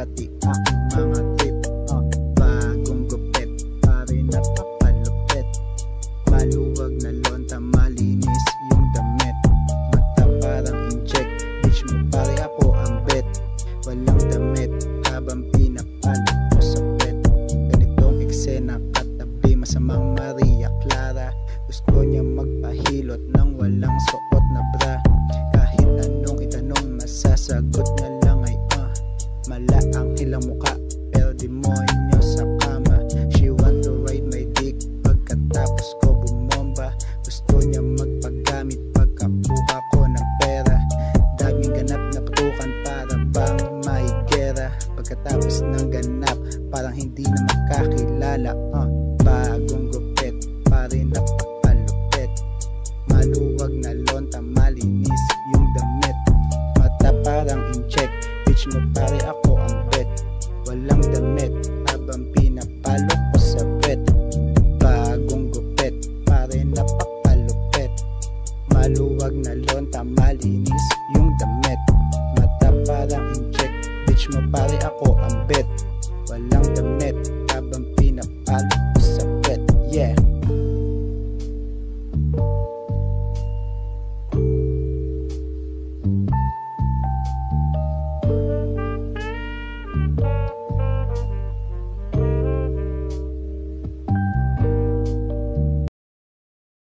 pati aking mga trip. Bagong gupit, pare napapalupit. Maluwag na lonta, malinis yung damit. Mata parang inject, bitch mo pare ako ang bet. Walang damit habang pinapalo ko sa pet. Ganitong eksena katabi, masamang Maria Clara. Gusto niya magpahilot ng walang suot na bra. Kahit anong itanong, masasagot na lang ay mala ang ilang muka, pero demonyo sa kama. She want to ride my dick, pagkatapos ko bumomba. Gusto niya magpagamit pagkakuha ko ng pera. Daming ganap na putukan para bang may gera. Pagkatapos ng ganap, parang hindi na magkakilala. Bagong gupit, pare napapalupit. Maluwag na lonta, malinis yung damit. Mata parang inject, bitch mo pare ako ang bet. Walang damit habang pinapalo ko sa bet. Bagong gupit, pare napapalupit. Maluwag na lonta, malinis yung damit. Mata parang inject, bitch mo pare ako ang bet. Walang damit habang pinapalo ko sa bet. Yeah.